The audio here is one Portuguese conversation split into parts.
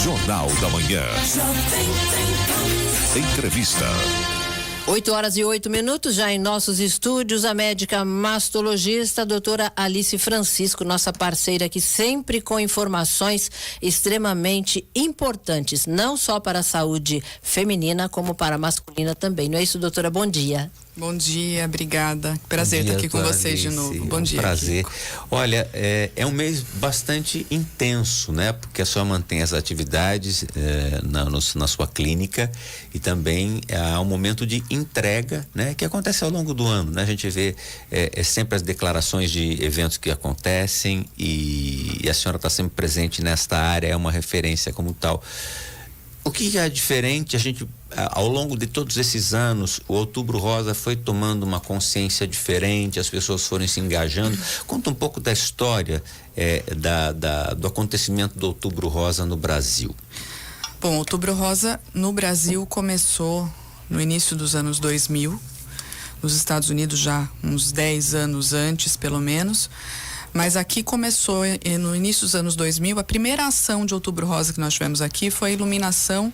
Jornal da Manhã. Entrevista. 8h08, já em nossos estúdios, a médica mastologista, a doutora Alice Francisco, nossa parceira aqui, sempre com informações extremamente importantes, não só para a saúde feminina, como para a masculina também. Não é isso, doutora? Bom dia. Bom dia, obrigada. Prazer estar aqui com vocês de novo. Bom dia. Prazer. Olha, é um mês bastante intenso, né? Porque a senhora mantém as atividades na sua clínica e também há um momento de entrega, né? Que acontece ao longo do ano, né? A gente vê sempre as declarações de eventos que acontecem e a senhora está sempre presente nesta área, é uma referência como tal. O que é diferente, ao longo de todos esses anos, o Outubro Rosa foi tomando uma consciência diferente, as pessoas foram se engajando. Conta um pouco da história do acontecimento do Outubro Rosa no Brasil. Bom, o Outubro Rosa no Brasil começou no início dos anos 2000, nos Estados Unidos já uns 10 anos antes, pelo menos. Mas aqui começou, no início dos anos 2000, a primeira ação de Outubro Rosa que nós tivemos aqui foi a iluminação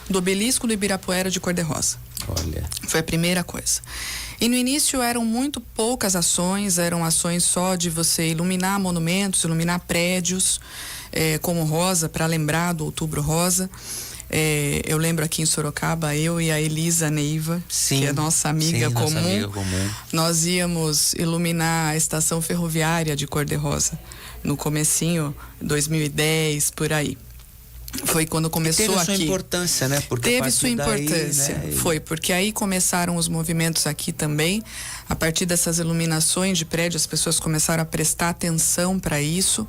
do obelisco do Ibirapuera de cor-de-rosa. Olha. Foi a primeira coisa. E no início eram muito poucas ações, eram ações só de você iluminar monumentos, iluminar prédios, como rosa, para lembrar do Outubro Rosa. Eu lembro aqui em Sorocaba, eu e a Elisa Neiva, sim, que é nossa amiga comum. Nossa amiga comum. Nós íamos iluminar a estação ferroviária de cor-de-rosa no comecinho, 2010, por aí. Foi quando começou aqui. Teve sua importância, né? Porque teve sua importância, daí, né? Foi, porque aí começaram os movimentos aqui também. A partir dessas iluminações de prédio, as pessoas começaram a prestar atenção para isso.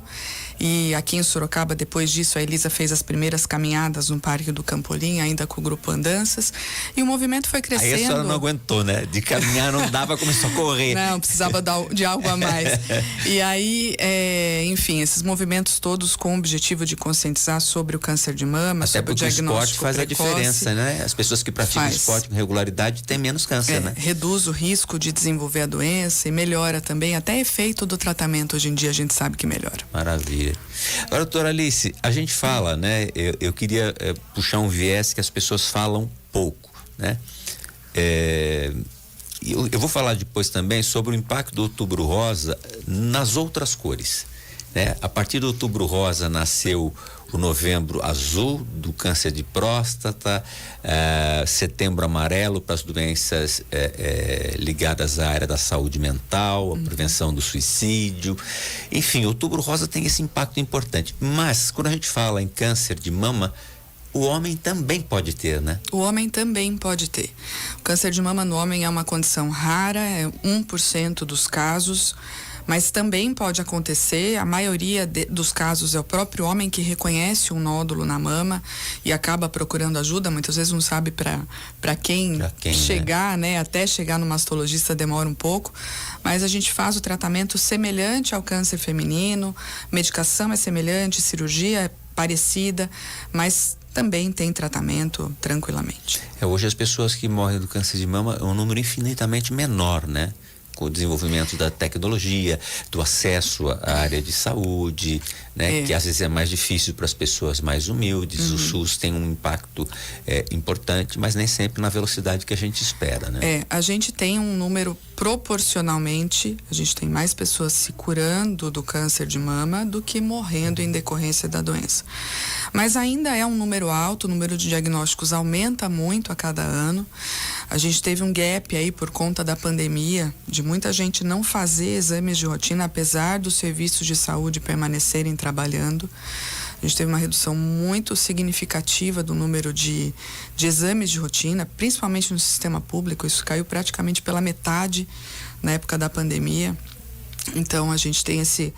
E aqui em Sorocaba, depois disso, a Elisa fez as primeiras caminhadas no Parque do Campolim, ainda com o grupo Andanças. E o movimento foi crescendo. Aí a senhora não aguentou, né? De caminhar não dava, começou a correr. Não, precisava de algo a mais. E aí, enfim, esses movimentos todos com o objetivo de conscientizar sobre o câncer de mama, até sobre o diagnóstico o esporte faz precoce. A diferença, né? As pessoas que praticam esporte com regularidade têm menos câncer, né? Reduz o risco de desenvolver a doença e melhora também, até efeito do tratamento hoje em dia a gente sabe que melhora. Maravilha. Agora, doutora Alice, a gente fala, né? Eu queria puxar um viés que as pessoas falam pouco, né? Eu vou falar depois também sobre o impacto do Outubro Rosa nas outras cores, né? A partir do Outubro Rosa nasceu o Novembro Azul do câncer de próstata, Setembro Amarelo para as doenças ligadas à área da saúde mental, a prevenção do suicídio. Enfim, Outubro Rosa tem esse impacto importante. Mas quando a gente fala em câncer de mama, o homem também pode ter, né? O homem também pode ter. O câncer de mama no homem é uma condição rara, é 1% dos casos. Mas também pode acontecer, a maioria dos casos é o próprio homem que reconhece um nódulo na mama e acaba procurando ajuda, muitas vezes não sabe para quem chegar, né? Até chegar no mastologista demora um pouco, mas a gente faz o tratamento semelhante ao câncer feminino, medicação é semelhante, cirurgia é parecida, mas também tem tratamento tranquilamente. Hoje as pessoas que morrem do câncer de mama é um número infinitamente menor, né? Com o desenvolvimento da tecnologia, do acesso à área de saúde, né? Que às vezes é mais difícil para as pessoas mais humildes. O SUS tem um impacto importante, mas nem sempre na velocidade que a gente espera, né? A gente tem um número proporcionalmente, a gente tem mais pessoas se curando do câncer de mama do que morrendo em decorrência da doença. Mas ainda é um número alto, o número de diagnósticos aumenta muito a cada ano. A gente teve um gap aí por conta da pandemia, de muita gente não fazer exames de rotina, apesar dos serviços de saúde permanecerem trabalhando. A gente teve uma redução muito significativa do número de exames de rotina, principalmente no sistema público. Isso caiu praticamente pela metade na época da pandemia. Então, a gente tem esse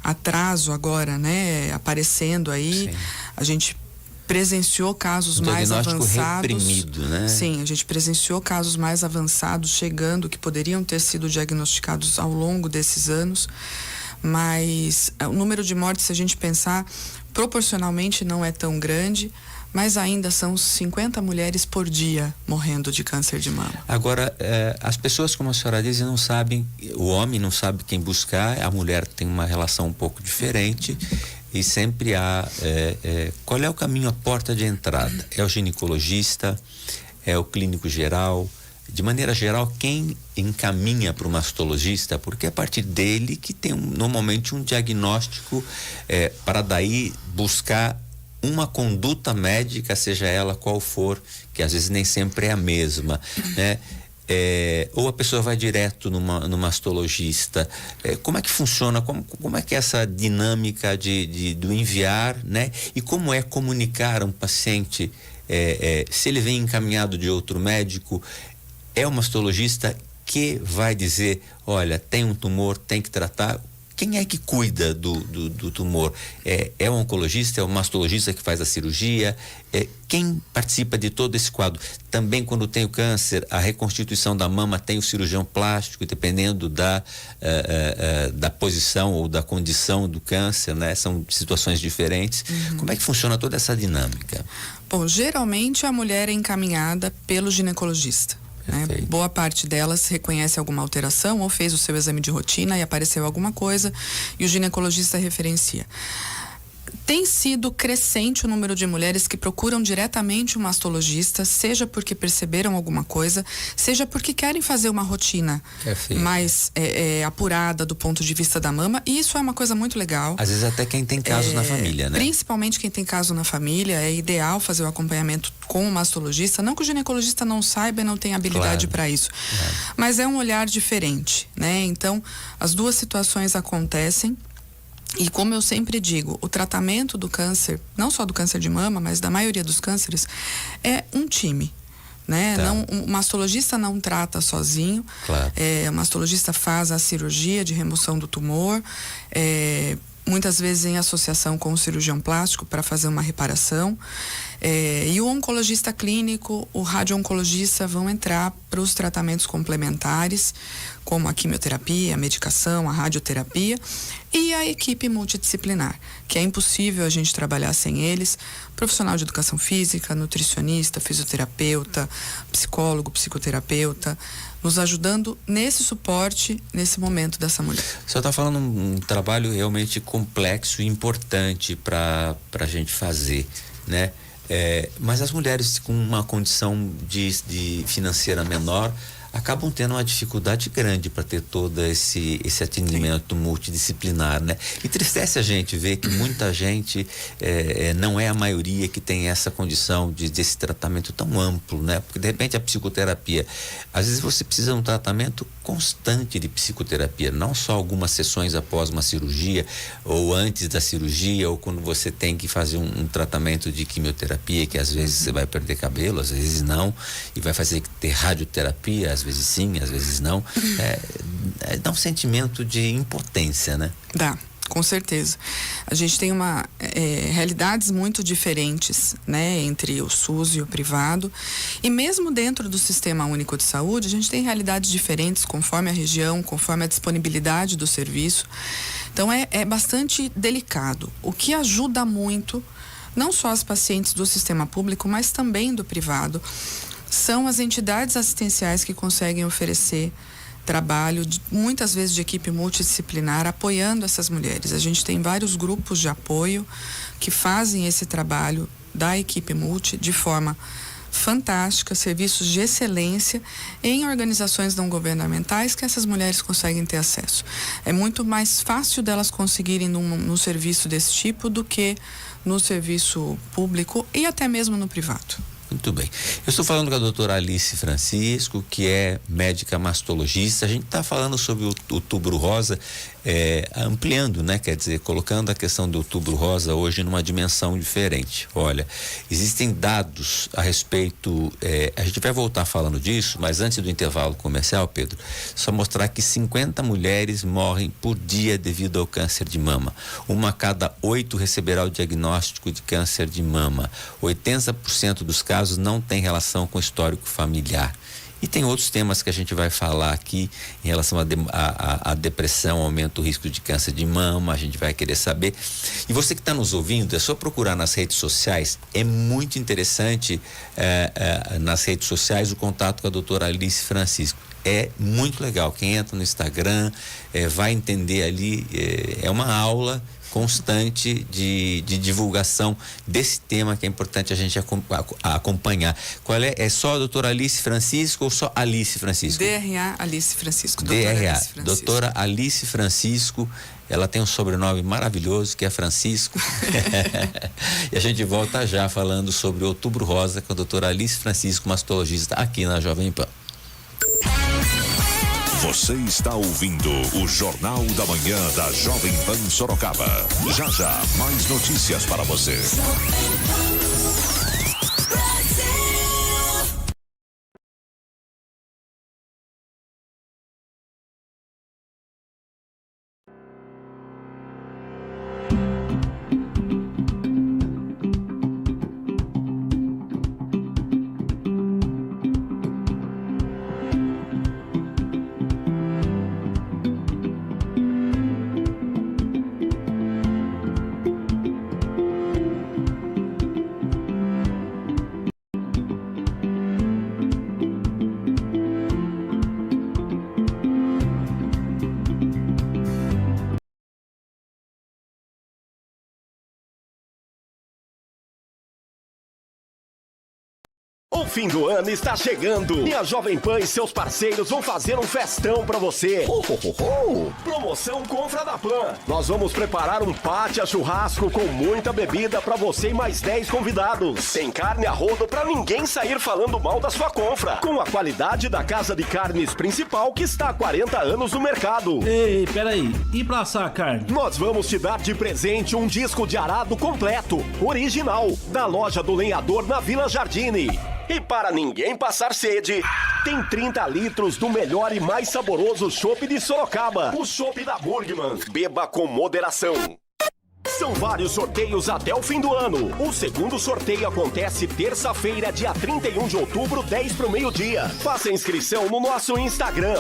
atraso agora, né, aparecendo aí. Sim. A gente presenciou casos mais avançados. Reprimido, né? Sim, a gente presenciou casos mais avançados chegando, que poderiam ter sido diagnosticados ao longo desses anos. Mas o número de mortes, se a gente pensar, proporcionalmente não é tão grande, mas ainda são 50 mulheres por dia morrendo de câncer de mama. Agora, as pessoas, como a senhora diz, não sabem, o homem não sabe quem buscar, a mulher tem uma relação um pouco diferente. e sempre há qual é o caminho, a porta de entrada? É o ginecologista, é o clínico geral, de maneira geral, quem encaminha para o mastologista, porque é a partir dele que tem normalmente um diagnóstico para daí buscar uma conduta médica, seja ela qual for, que às vezes nem sempre é a mesma, né? Ou a pessoa vai direto no mastologista. Como é que funciona? Como é que é essa dinâmica do enviar, né? E como é comunicar a um paciente, se ele vem encaminhado de outro médico, é o mastologista que vai dizer, olha, tem um tumor, tem que tratar. Quem é que cuida do tumor? É o oncologista, é o mastologista que faz a cirurgia? Quem participa de todo esse quadro? Também, quando tem o câncer, a reconstituição da mama tem o cirurgião plástico, dependendo da posição ou da condição do câncer, né? São situações diferentes. Como é que funciona toda essa dinâmica? Bom, geralmente a mulher é encaminhada pelo ginecologista. Né? Boa parte delas reconhece alguma alteração ou fez o seu exame de rotina e apareceu alguma coisa e o ginecologista referencia. Tem sido crescente o número de mulheres que procuram diretamente um mastologista, seja porque perceberam alguma coisa, seja porque querem fazer uma rotina mais apurada do ponto de vista da mama, e isso é uma coisa muito legal. Às vezes até quem tem caso na família, né? Principalmente quem tem caso na família, é ideal fazer o acompanhamento com o mastologista, não que o ginecologista não saiba e não tenha habilidade para isso, mas é um olhar diferente, né? Então, as duas situações acontecem. E como eu sempre digo, o tratamento do câncer, não só do câncer de mama, mas da maioria dos cânceres, é um time, né? O mastologista não trata sozinho. O mastologista faz a cirurgia de remoção do tumor, muitas vezes em associação com o cirurgião plástico para fazer uma reparação. E o oncologista clínico, o radio-oncologista vão entrar para os tratamentos complementares, como a quimioterapia, a medicação, a radioterapia, e a equipe multidisciplinar, que é impossível a gente trabalhar sem eles. Profissional de educação física, nutricionista, fisioterapeuta, psicólogo, psicoterapeuta, nos ajudando nesse suporte, nesse momento dessa mulher. Você está falando um trabalho realmente complexo e importante para a gente fazer, né? Mas as mulheres com uma condição de financeira menor acabam tendo uma dificuldade grande para ter todo esse atendimento multidisciplinar, né? E tristece a gente ver que muita gente não é a maioria que tem essa condição desse tratamento tão amplo, né? Porque de repente a psicoterapia, às vezes você precisa de um tratamento constante de psicoterapia, não só algumas sessões após uma cirurgia ou antes da cirurgia, ou quando você tem que fazer um tratamento de quimioterapia, que às vezes você vai perder cabelo, às vezes não, e vai fazer ter radioterapia, às vezes sim, às vezes não. Dá um sentimento de impotência, né? Dá, com certeza. A gente tem realidades muito diferentes, né, entre o SUS e o privado, e mesmo dentro do Sistema Único de Saúde, a gente tem realidades diferentes conforme a região, conforme a disponibilidade do serviço. Então é bastante delicado. O que ajuda muito, não só as pacientes do sistema público, mas também do privado, são as entidades assistenciais que conseguem oferecer trabalho, muitas vezes de equipe multidisciplinar, apoiando essas mulheres. A gente tem vários grupos de apoio que fazem esse trabalho da equipe multi de forma fantástica, serviços de excelência em organizações não governamentais que essas mulheres conseguem ter acesso. É muito mais fácil delas conseguirem no serviço desse tipo do que no serviço público e até mesmo no privado. Muito bem. Eu estou falando com a doutora Alice Francisco, que é médica mastologista. A gente está falando sobre o Outubro Rosa, ampliando, né? Quer dizer, colocando a questão do Outubro Rosa hoje numa dimensão diferente. Olha, existem dados a respeito, a gente vai voltar falando disso, mas antes do intervalo comercial, Pedro, só mostrar que 50 mulheres morrem por dia devido ao câncer de mama. 1 a cada 8 receberá o diagnóstico de câncer de mama. 80% dos casos não tem relação com o histórico familiar. E tem outros temas que a gente vai falar aqui em relação à depressão, aumenta o risco de câncer de mama, a gente vai querer saber. E você que está nos ouvindo, é só procurar nas redes sociais, é muito interessante nas redes sociais o contato com a doutora Alice Francisco. É muito legal, quem entra no Instagram vai entender ali, é uma aula constante de divulgação desse tema que é importante a gente acompanhar. Qual é? É só a doutora Alice Francisco ou só Alice Francisco? DRA Alice Francisco. DRA, doutora Alice Francisco. Ela tem um sobrenome maravilhoso, que é Francisco. E a gente volta já falando sobre Outubro Rosa com a doutora Alice Francisco, mastologista, aqui na Jovem Pan. Você está ouvindo o Jornal da Manhã da Jovem Pan Sorocaba. Já já, mais notícias para você. O fim do ano está chegando e a Jovem Pan e seus parceiros vão fazer um festão pra você. Promoção Confra da Pan. Nós vamos preparar um pátio churrasco com muita bebida pra você e mais 10 convidados. Tem carne a rodo pra ninguém sair falando mal da sua confra. Com a qualidade da Casa de Carnes Principal que está há 40 anos no mercado. Ei, peraí. E pra assar a carne? Nós vamos te dar de presente um disco de arado completo, original, da loja do lenhador na Vila Jardine. E para ninguém passar sede, tem 30 litros do melhor e mais saboroso chopp de Sorocaba. O chopp da Burgman. Beba com moderação. São vários sorteios até o fim do ano. O segundo sorteio acontece terça-feira, dia 31 de outubro, 10 pro meio-dia. Faça a inscrição no nosso Instagram,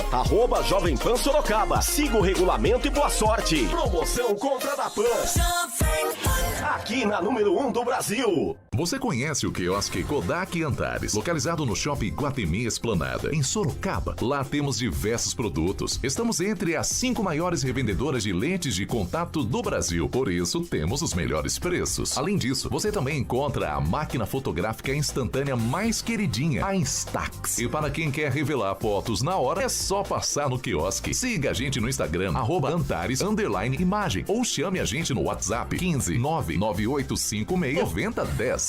@Jovem Pan Sorocaba. Siga o regulamento e boa sorte. Promoção Confra da Pan. Aqui na número 1 do Brasil. Você conhece o quiosque Kodak Antares, localizado no Shopping Guatemi Esplanada, em Sorocaba. Lá temos diversos produtos. Estamos entre as 5 maiores revendedoras de lentes de contato do Brasil. Por isso, temos os melhores preços. Além disso, você também encontra a máquina fotográfica instantânea mais queridinha, a Instax. E para quem quer revelar fotos na hora, é só passar no quiosque. Siga a gente no Instagram, @Antares_imagem, ou chame a gente no WhatsApp 15 99856 9010.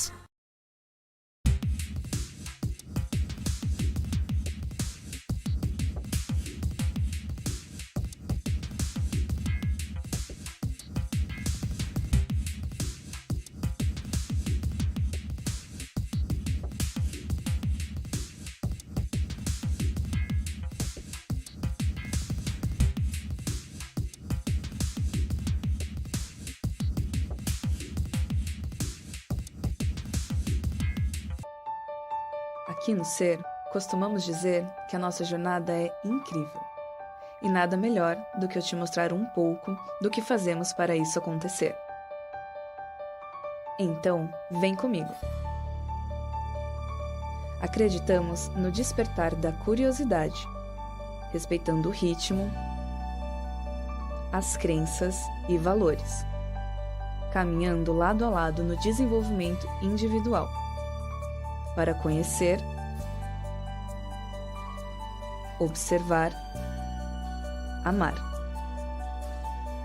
Aqui no Ser, costumamos dizer que a nossa jornada é incrível. E nada melhor do que eu te mostrar um pouco do que fazemos para isso acontecer. Então, vem comigo. Acreditamos no despertar da curiosidade, respeitando o ritmo, as crenças e valores, caminhando lado a lado no desenvolvimento individual, para conhecer, observar, amar.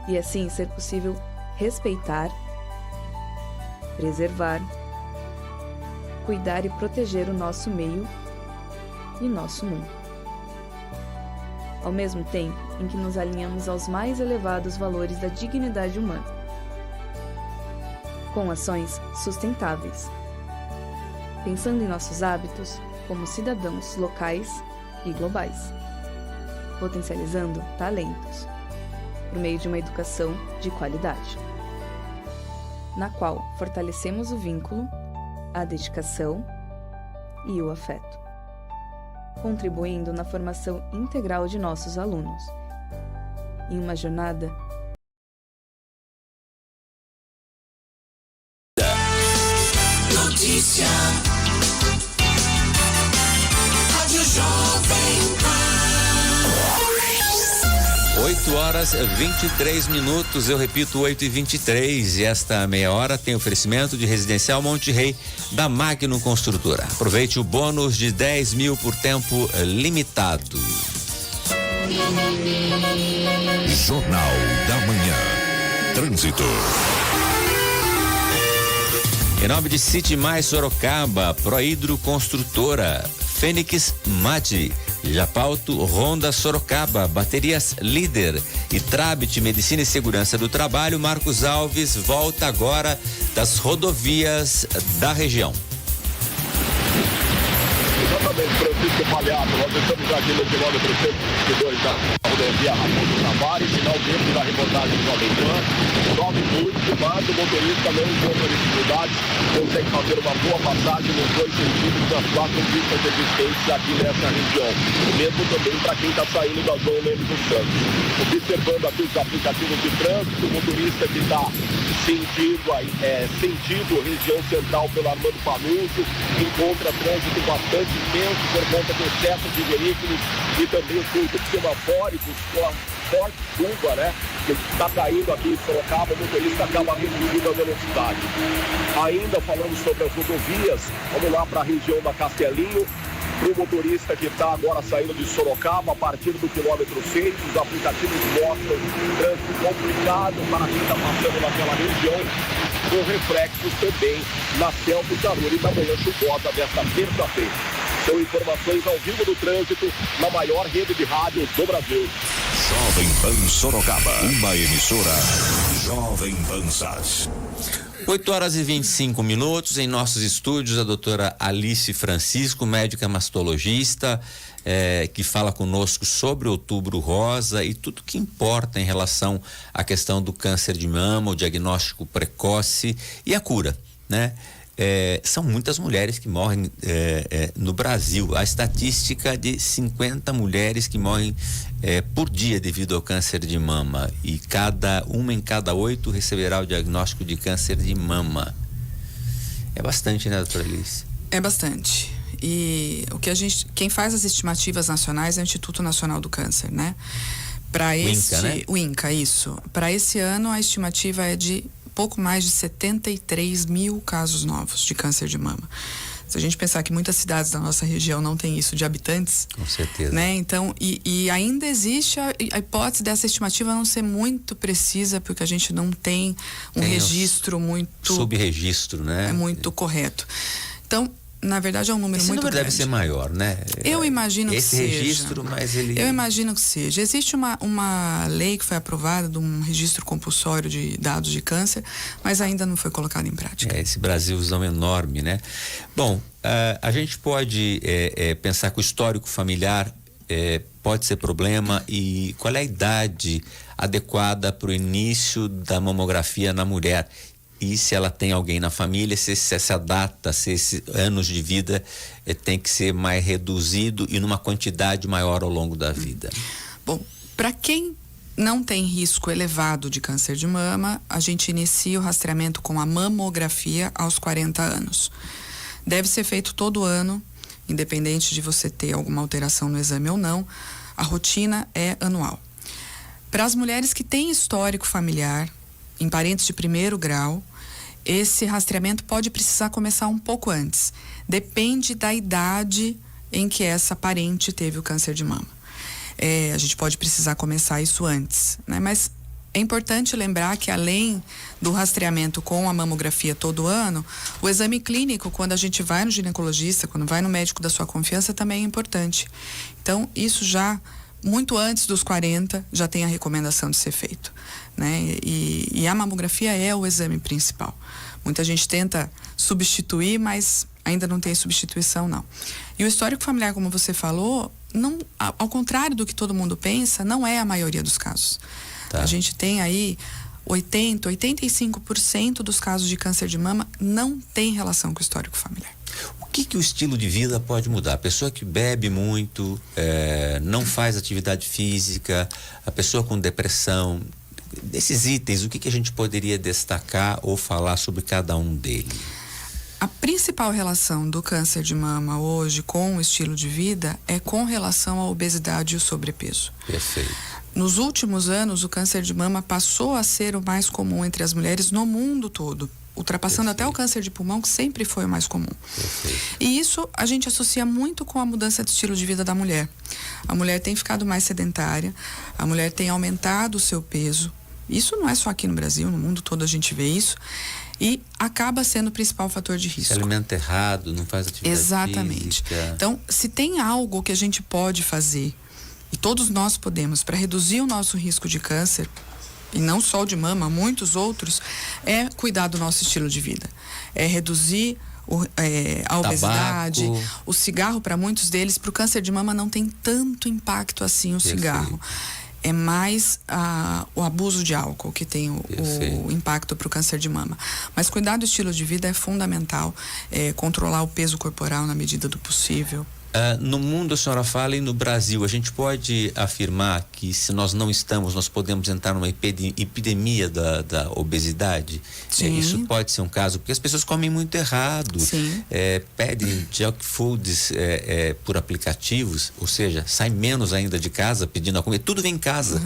E assim ser possível respeitar, preservar, cuidar e proteger o nosso meio e nosso mundo. Ao mesmo tempo em que nos alinhamos aos mais elevados valores da dignidade humana, com ações sustentáveis, pensando em nossos hábitos como cidadãos locais e globais, potencializando talentos por meio de uma educação de qualidade, na qual fortalecemos o vínculo, a dedicação e o afeto, contribuindo na formação integral de nossos alunos, em uma jornada Notícia. Rádio Jovem Pan. 8h23. Eu repito, 8h23. E esta meia hora tem oferecimento de Residencial Monte Rei da Magno Construtora. Aproveite o bônus de 10 mil por tempo limitado. Jornal da Manhã. Trânsito. Em nome de City Mais Sorocaba, Prohidro Construtora, Fênix Mate, Japauto Honda Sorocaba, Baterias Líder e Trabit Medicina e Segurança do Trabalho, Marcos Alves volta agora das rodovias da região. Exatamente, Francisco Palhato, nós estamos aqui no quilômetro 122 da rodovia Raposo Tavares, finalmente da reportagem Jovem Pan. Chove muito, mas o motorista não encontra dificuldades, consegue fazer uma boa passagem nos 2 sentidos das 4 pistas existentes aqui nessa região. O mesmo também para quem está saindo da zona Leme dos Santos. Observando aqui os aplicativos de trânsito, o motorista que está sentido região central pelo Armando Panunzio, encontra trânsito bastante intenso por conta do excesso de veículos e também os fluidos semafóricos com a forte chuva, né? Que está caindo aqui em Sorocaba, o motorista acaba reduzindo a velocidade. Ainda falando sobre as rodovias, vamos lá para a região da Castelinho. Para o motorista que está agora saindo de Sorocaba, a partir do quilômetro 6, os aplicativos mostram trânsito complicado para quem está passando naquela região, com reflexos também na Selva e Caruri da manhã chuvosa desta terça-feira. São informações ao vivo do trânsito na maior rede de rádios do Brasil. Jovem Pan Sorocaba, uma emissora Jovem Pan SAS. 8h25. Em nossos estúdios, a doutora Alice Francisco, médica mastologista, que fala conosco sobre Outubro Rosa e tudo que importa em relação à questão do câncer de mama, o diagnóstico precoce e a cura, né? São muitas mulheres que morrem no Brasil. A estatística de 50 mulheres que morrem por dia devido ao câncer de mama, e uma em cada 8 receberá o diagnóstico de câncer de mama. É bastante, né, doutora Alice? É bastante. E quem faz as estimativas nacionais é o Instituto Nacional do Câncer, né? INCA, né? O INCA, isso. Para esse ano, a estimativa é de pouco mais de 73 mil casos novos de câncer de mama. Se a gente pensar que muitas cidades da nossa região não tem isso de habitantes, com certeza, né? Então, e ainda existe a hipótese dessa estimativa não ser muito precisa, porque a gente não tem um registro muito... Subregistro, né? É muito correto. Então, na verdade, é um número muito grande. Deve ser maior, né? Eu imagino que seja. Esse registro, mas ele... Eu imagino que seja. Existe uma lei que foi aprovada de um registro compulsório de dados de câncer, mas ainda não foi colocado em prática. Esse Brasilzão enorme, né? Bom, a gente pode pensar que o histórico familiar pode ser problema, e qual é a idade adequada para o início da mamografia na mulher? E se ela tem alguém na família, se essa data, se esses anos de vida tem que ser mais reduzido e numa quantidade maior ao longo da vida? Bom, para quem não tem risco elevado de câncer de mama, a gente inicia o rastreamento com a mamografia aos 40 anos. Deve ser feito todo ano, independente de você ter alguma alteração no exame ou não. A rotina é anual. Para as mulheres que têm histórico familiar, em parentes de primeiro grau, esse rastreamento pode precisar começar um pouco antes. Depende da idade em que essa parente teve o câncer de mama. A gente pode precisar começar isso antes, né? Mas é importante lembrar que, além do rastreamento com a mamografia todo ano, o exame clínico, quando a gente vai no ginecologista, quando vai no médico da sua confiança, também é importante. Então, isso já muito antes dos 40 já tem a recomendação de ser feito, né? E a mamografia é o exame principal. Muita gente tenta substituir, mas ainda não tem substituição, não. E o histórico familiar, como você falou, não, ao contrário do que todo mundo pensa, não é a maioria dos casos. Tá. A gente tem aí 85% dos casos de câncer de mama não tem relação com o histórico familiar. O que o estilo de vida pode mudar? A pessoa que bebe muito, não faz atividade física, a pessoa com depressão, desses itens, o que a gente poderia destacar ou falar sobre cada um deles? A principal relação do câncer de mama hoje com o estilo de vida é com relação à obesidade e o sobrepeso. Perfeito. Nos últimos anos, o câncer de mama passou a ser o mais comum entre as mulheres no mundo todo, ultrapassando até o câncer de pulmão, que sempre foi o mais comum. E isso a gente associa muito com a mudança de estilo de vida da mulher. A mulher tem ficado mais sedentária, a mulher tem aumentado o seu peso. Isso não é só aqui no Brasil, no mundo todo a gente vê isso. E acaba sendo o principal fator de risco. Se alimenta errado, não faz atividade Exatamente. física. Então, se tem algo que a gente pode fazer, e todos nós podemos, para reduzir o nosso risco de câncer, e não só o de mama, muitos outros, é cuidar do nosso estilo de vida. É reduzir a obesidade, o cigarro. Para muitos deles, para o câncer de mama não tem tanto impacto assim o cigarro. É mais o abuso de álcool que tem o impacto para o câncer de mama. Mas cuidar do estilo de vida é fundamental, controlar o peso corporal na medida do possível. No mundo, a senhora fala, e no Brasil, a gente pode afirmar que se nós não estamos, nós podemos entrar numa epidemia da obesidade? Isso pode ser um caso, porque as pessoas comem muito errado, pedem junk foods por aplicativos, ou seja, sai menos ainda de casa pedindo a comer, tudo vem em casa.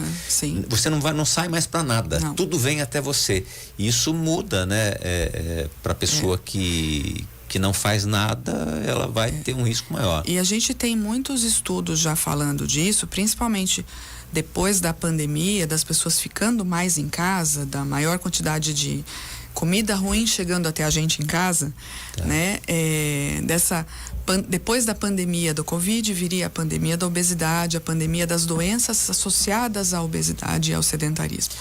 Você não sai mais para nada, tudo vem até você. E isso muda, né? Para a pessoa que não faz nada, ela vai ter um risco maior. E a gente tem muitos estudos já falando disso, principalmente depois da pandemia, das pessoas ficando mais em casa, da maior quantidade de comida ruim chegando até a gente em casa, né? Depois da pandemia do Covid, viria a pandemia da obesidade, a pandemia das doenças associadas à obesidade e ao sedentarismo.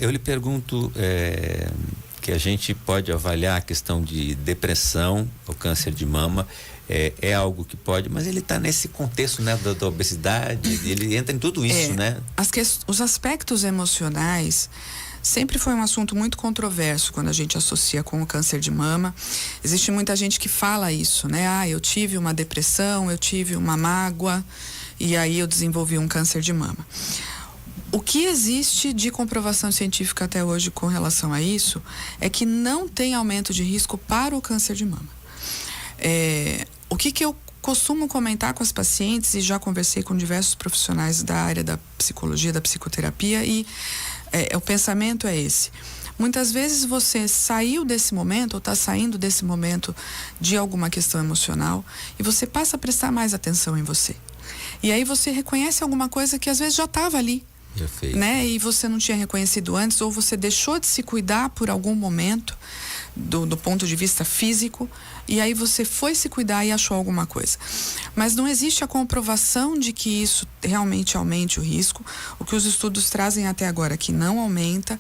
Eu lhe pergunto, que a gente pode avaliar a questão de depressão, o câncer de mama, é algo que pode, mas ele está nesse contexto, né, da obesidade, ele entra em tudo isso, né? Os aspectos emocionais sempre foi um assunto muito controverso quando a gente associa com o câncer de mama. Existe muita gente que fala isso, né? Eu tive uma depressão, eu tive uma mágoa e aí eu desenvolvi um câncer de mama. O que existe de comprovação científica até hoje com relação a isso é que não tem aumento de risco para o câncer de mama. O que eu costumo comentar com as pacientes, e já conversei com diversos profissionais da área da psicologia, da psicoterapia, e o pensamento é esse. Muitas vezes você saiu desse momento, ou está saindo desse momento de alguma questão emocional, e você passa a prestar mais atenção em você. E aí você reconhece alguma coisa que às vezes já estava ali. Né? E você não tinha reconhecido antes, ou você deixou de se cuidar por algum momento do ponto de vista físico, e aí você foi se cuidar e achou alguma coisa. Mas não existe a comprovação de que isso realmente aumente o risco. O que os estudos trazem até agora é que não aumenta,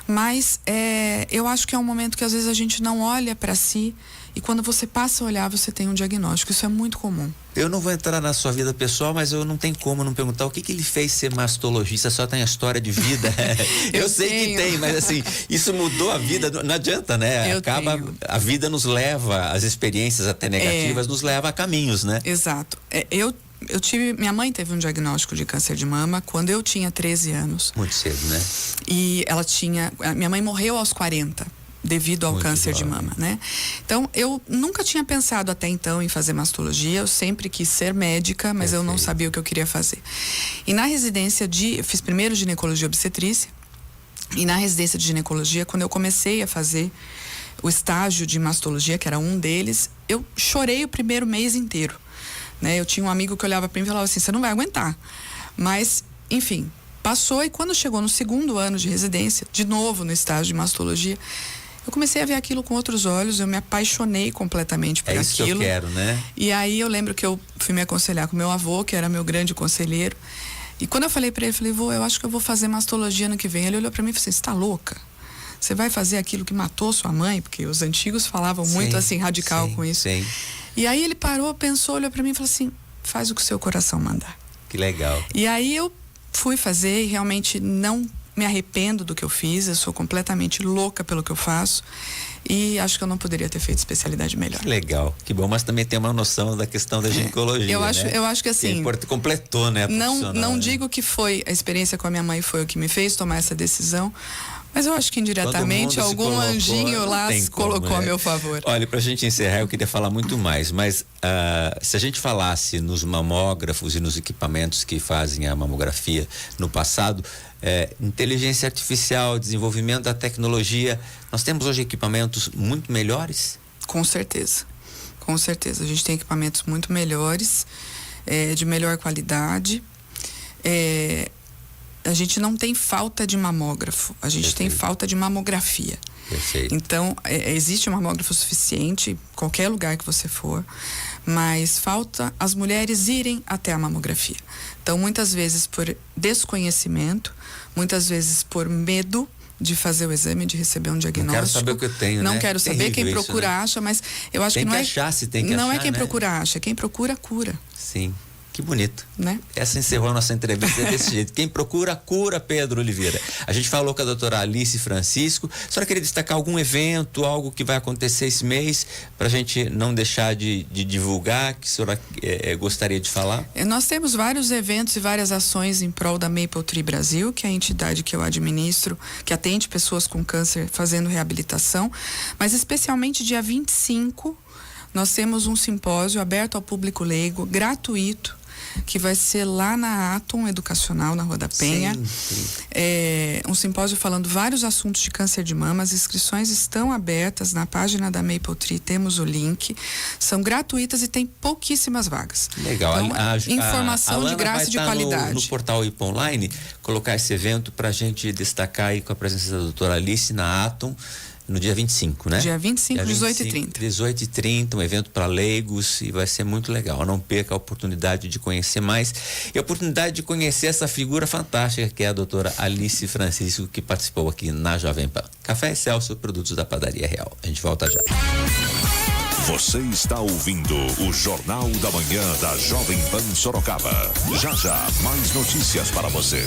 mas eu acho que é um momento que às vezes a gente não olha para si, e quando você passa a olhar, você tem um diagnóstico. Isso é muito comum. Eu não vou entrar na sua vida pessoal, mas eu não tenho como não perguntar o que ele fez ser mastologista. Só tem a história de vida. eu sei que tem, mas assim, isso mudou a vida, não adianta, né? A vida nos leva, as experiências até negativas nos leva a caminhos, né? Exato. Minha mãe teve um diagnóstico de câncer de mama quando eu tinha 13 anos. Muito cedo, né? E minha mãe morreu aos 40. Devido ao câncer de mama, né? Então, eu nunca tinha pensado até então em fazer mastologia. Eu sempre quis ser médica, mas eu não sabia o que eu queria fazer. E na residência eu fiz primeiro ginecologia e obstetrícia. E na residência de ginecologia, quando eu comecei a fazer o estágio de mastologia, que era um deles, eu chorei o primeiro mês inteiro, né? Eu tinha um amigo que olhava para mim e falava assim: você não vai aguentar. Mas, enfim, passou, e quando chegou no segundo ano de residência, de novo no estágio de mastologia, eu comecei a ver aquilo com outros olhos, eu me apaixonei completamente por aquilo. É isso que eu quero, né? E aí eu lembro que eu fui me aconselhar com meu avô, que era meu grande conselheiro. E quando eu falei para ele, eu falei: vô, eu acho que eu vou fazer mastologia ano que vem. Ele olhou para mim e falou assim: você tá louca? Você vai fazer aquilo que matou sua mãe? Porque os antigos falavam muito assim, radical com isso. Sim. E aí ele parou, pensou, olhou para mim e falou assim: faz o que o seu coração mandar. Que legal. E aí eu fui fazer, e realmente não me arrependo do que eu fiz. Eu sou completamente louca pelo que eu faço, e acho que eu não poderia ter feito especialidade melhor. Que legal, que bom, mas também tem uma noção da questão da ginecologia, eu acho que assim, completou, né? Não digo que foi a experiência com a minha mãe foi o que me fez tomar essa decisão, Mas eu acho que indiretamente algum anjinho lá se colocou a meu favor. Olha, pra gente encerrar, eu queria falar muito mais, mas se a gente falasse nos mamógrafos e nos equipamentos que fazem a mamografia no passado, inteligência artificial, desenvolvimento da tecnologia, nós temos hoje equipamentos muito melhores? Com certeza. Com certeza. A gente tem equipamentos muito melhores, de melhor qualidade. A gente não tem falta de mamógrafo, a gente tem falta de mamografia. Perfeito. Então, existe um mamógrafo suficiente em qualquer lugar que você for, mas falta as mulheres irem até a mamografia. Então, muitas vezes por desconhecimento, muitas vezes por medo de fazer o exame, de receber um diagnóstico. Não quero saber o que eu tenho, Não né? quero saber, quem procura acha, mas eu acho que não é... achar, se tem que não achar, é quem né? procura acha, quem procura cura. Sim. Que bonito. Né? Essa encerrou a nossa entrevista desse jeito. Quem procura, cura, Pedro Oliveira. A gente falou com a doutora Alice Francisco. A senhora queria destacar algum evento, algo que vai acontecer esse mês, para a gente não deixar de divulgar, que a senhora gostaria de falar? Nós temos vários eventos e várias ações em prol da Maple Tree Brasil, que é a entidade que eu administro, que atende pessoas com câncer fazendo reabilitação, mas especialmente dia 25, nós temos um simpósio aberto ao público leigo, gratuito, que vai ser lá na Atom Educacional, na Rua da Penha. Sim. Um simpósio falando vários assuntos de câncer de mama. As inscrições estão abertas na página da Maple Tree, temos o link. São gratuitas e tem pouquíssimas vagas. Legal. Então, informação de graça e de qualidade. No portal IP Online, colocar esse evento para a gente destacar aí com a presença da doutora Alice na Atom, no dia 25, né? Dia 25, 18h30. 18h30, um evento para leigos, e vai ser muito legal. Não perca a oportunidade de conhecer mais e a oportunidade de conhecer essa figura fantástica que é a doutora Alice Francisco, que participou aqui na Jovem Pan. Café Excelsior, produtos da Padaria Real. A gente volta já. Você está ouvindo o Jornal da Manhã da Jovem Pan Sorocaba. Já já, mais notícias para você.